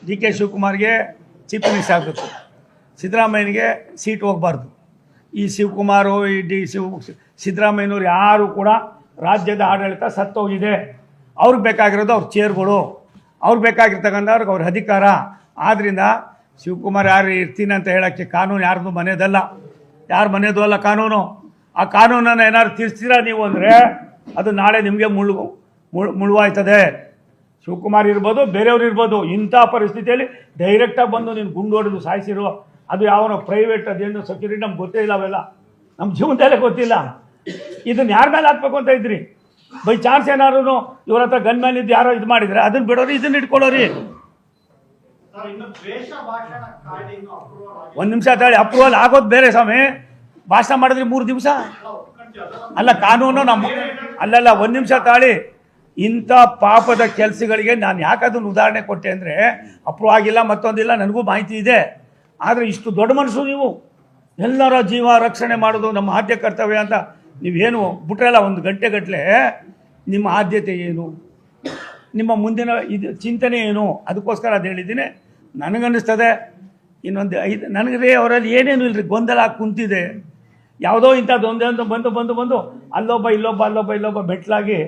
D K ಶಿವಕುಮಾರ್ಗೆ chief minister ಆಗಬೇಕು, ಸಿದ್ದರಾಮಯ್ಯನಿಗೆ seat ಹೋಗಬಾರ್ದು. ಈ ಶಿವಕುಮಾರು ಈ ಸಿದ್ದರಾಮಯ್ಯನವ್ರು ಯಾರು ಕೂಡ ರಾಜ್ಯದ ಆಡಳಿತ ಸತ್ತೋಗಿದೆ. ಅವ್ರಿಗೆ ಬೇಕಾಗಿರೋದು ಅವ್ರ ಚೇರ್ಗಳು, ಅವ್ರಿಗೆ ಬೇಕಾಗಿರ್ತಕ್ಕಂಥವ್ರಿಗೆ ಅವ್ರ ಅಧಿಕಾರ. ಆದ್ದರಿಂದ ಶಿವಕುಮಾರ್ ಯಾರು ಇರ್ತೀನಿ ಅಂತ ಹೇಳೋಕ್ಕೆ ಕಾನೂನು ಯಾರ್ದು ಮನೆಯದಲ್ಲ, ಯಾರು ಮನೆಯದು ಅಲ್ಲ ಕಾನೂನು. ಆ ಕಾನೂನನ್ನು ಏನಾದ್ರು ತಿರ್ಸ್ತೀರಾ ನೀವು ಅಂದರೆ ಅದು ನಾಳೆ ನಿಮಗೆ ಮುಳುವಾಯ್ತದೆ. ಶಿವಕುಮಾರ್ ಇರ್ಬೋದು, ಬೇರೆಯವ್ರು ಇರ್ಬೋದು. ಇಂಥ ಪರಿಸ್ಥಿತಿಯಲ್ಲಿ ಡೈರೆಕ್ಟಾಗಿ ಬಂದು ನೀನು ಗುಂಡು ಹೊಡೆದು ಸಾಯಿಸಿರೋ ಅದು ಯಾವನೋ ಪ್ರೈವೇಟ್ ಅದೇನು ಸೆಕ್ಯೂರಿಟಿ ನಮ್ಗೆ ಗೊತ್ತೇ ಇಲ್ಲ. ಅವೆಲ್ಲ ನಮ್ಮ ಜೀವನದಲ್ಲೇ ಗೊತ್ತಿಲ್ಲ. ಇದನ್ನು ಯಾರ ಮೇಲೆ ಹಾಕ್ಬೇಕು ಅಂತ ಇದ್ರಿ? ಬೈ ಚಾನ್ಸ್ ಏನಾದ್ರು ಇವ್ರ ಹತ್ರ ಗನ್ ಮ್ಯಾನ್ ಇದ್ದು ಯಾರೋ ಇದು ಮಾಡಿದರೆ ಅದನ್ನು ಬಿಡೋರಿ, ಇದನ್ನು ಇಟ್ಕೊಳ್ಳೋರಿ. ಒಂದು ನಿಮಿಷ ತಾಳಿ, ಅಪ್ರೂವಲ್ ಆಗೋದು ಬೇರೆ ಸ್ವಾಮಿ. ಭಾಷಣ ಮಾಡಿದ್ರಿ 3 ದಿವಸ ಅಲ್ಲ ಕಾನೂನು ನಮ್ಮ ಅಲ್ಲಲ್ಲ. ಒಂದು ನಿಮಿಷ ತಾಳಿ. ಇಂಥ ಪಾಪದ ಕೆಲಸಗಳಿಗೆ ನಾನು ಯಾಕೆ ಅದನ್ನು ಉದಾಹರಣೆ ಕೊಟ್ಟೆ ಅಂದರೆ ಅಪ್ರೂವ್ ಆಗಿಲ್ಲ, ಮತ್ತೊಂದಿಲ್ಲ, ನನಗೂ ಮಾಹಿತಿ ಇದೆ. ಆದರೆ ಇಷ್ಟು ದೊಡ್ಡ ಮನಸ್ಸು ನೀವು, ಎಲ್ಲರ ಜೀವ ರಕ್ಷಣೆ ಮಾಡೋದು ನಮ್ಮ ಆದ್ಯ ಕರ್ತವ್ಯ ಅಂತ ನೀವೇನು ಬಿಟ್ರಲ್ಲ 1 ಗಂಟೆಗಟ್ಟಲೆ. ನಿಮ್ಮ ಆದ್ಯತೆ ಏನು, ನಿಮ್ಮ ಮುಂದಿನ ಇದು ಚಿಂತನೆ ಏನು? ಅದಕ್ಕೋಸ್ಕರ ಅದು ಹೇಳಿದ್ದೀನಿ. ನನಗನ್ನಿಸ್ತದೆ ಇನ್ನೊಂದು 5 ನನಗೆ ಅವರಲ್ಲಿ ಏನೇನು ಇಲ್ಲರಿ, ಗೊಂದಲ ಕುಂತಿದೆ. ಯಾವುದೋ ಇಂಥದ್ದು ಒಂದೇ ಒಂದು ಬಂದು ಬಂದು ಬಂದು ಅಲ್ಲೊಬ್ಬ ಇಲ್ಲೊಬ್ಬ ಬೆಟ್ಲಾಗಿ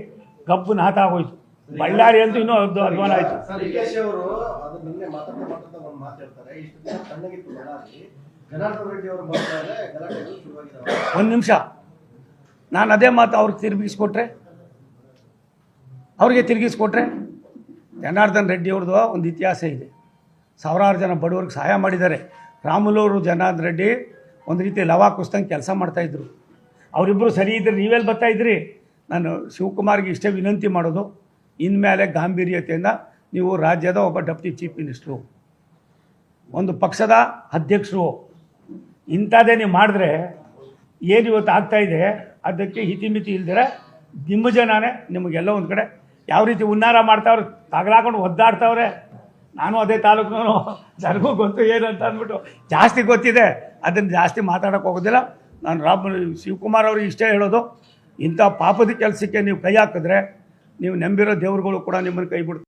ಗಬ್ಬು ನಾಟ ಆಗೋಯ್ತು. ಬಳ್ಳಾರಿ ಅಂತೂ ಇನ್ನೂ ಅಧ್ವಾನ ಆಯಿತು. ಒಂದು ನಿಮಿಷ, ನಾನು ಅದೇ ಮಾತು ಅವ್ರಿಗೆ ತಿರುಗಿಸ್ಕೊಟ್ರೆ ಜನಾರ್ದನ್ ರೆಡ್ಡಿ ಅವ್ರದ್ದು ಒಂದು ಇತಿಹಾಸ ಇದೆ. ಸಾವಿರಾರು ಜನ ಬಡವರಿಗೆ ಸಹಾಯ ಮಾಡಿದ್ದಾರೆ. ರಾಮುಲೂರು ಜನಾರ್ದನ್ ರೆಡ್ಡಿ ಒಂದು ರೀತಿ ಲವಾ ಕುಸ್ತಂಗೆ ಕೆಲಸ ಮಾಡ್ತಾಯಿದ್ರು. ಅವರಿಬ್ಬರು ಸರಿ ಇದ್ದರೆ ನೀವೆಲ್ಲಿ ಬರ್ತಾಯಿದ್ರಿ? ನಾನು ಶಿವಕುಮಾರ್ಗೆ ಇಷ್ಟೇ ವಿನಂತಿ ಮಾಡೋದು, ಇನ್ಮೇಲೆ ಗಾಂಭೀರ್ಯತೆಯಿಂದ ನೀವು ರಾಜ್ಯದ ಒಬ್ಬ ಡೆಪ್ಟಿ ಚೀಫ್ ಮಿನಿಸ್ಟ್ರು, ಒಂದು ಪಕ್ಷದ ಅಧ್ಯಕ್ಷರು, ಇಂಥದ್ದೇ ನೀವು ಮಾಡಿದ್ರೆ ಏನು ಇವತ್ತು ಆಗ್ತಾಯಿದೆ ಅದಕ್ಕೆ ಹಿತಿಮಿತಿ ಇಲ್ದಿರ ನಿಮ್ಮ ಜನನೇ ನಿಮಗೆಲ್ಲ ಒಂದು ಕಡೆ ಯಾವ ರೀತಿ ಉನ್ನಾರ ಮಾಡ್ತಾವ್ರೆ, ತಗಲಾಕೊಂಡು ಒದ್ದಾಡ್ತಾವ್ರೆ. ನಾನು ಅದೇ ತಾಲೂಕಿನವನು, ನನಗೂ ಗೊತ್ತು ಏನು ಅಂತ ಅಂದ್ಬಿಟ್ಟು ಜಾಸ್ತಿ ಗೊತ್ತಿದೆ. ಅದನ್ನು ಜಾಸ್ತಿ ಮಾತಾಡೋಕ್ಕೆ ಹೋಗೋದಿಲ್ಲ. ನಾನು ಶಿವಕುಮಾರ್ ಅವ್ರಿಗೆ ಇಷ್ಟೇ ಹೇಳೋದು, ಇಂಥ ಪಾಪದ ಕೆಲಸಕ್ಕೆ ನೀವು ಕೈ ಹಾಕಿದ್ರೆ ನೀವು ನಂಬಿರೋ ದೇವ್ರುಗಳು ಕೂಡ ನಿಮ್ಮನ್ನು ಕೈ ಬಿಡ್ತಾರೆ.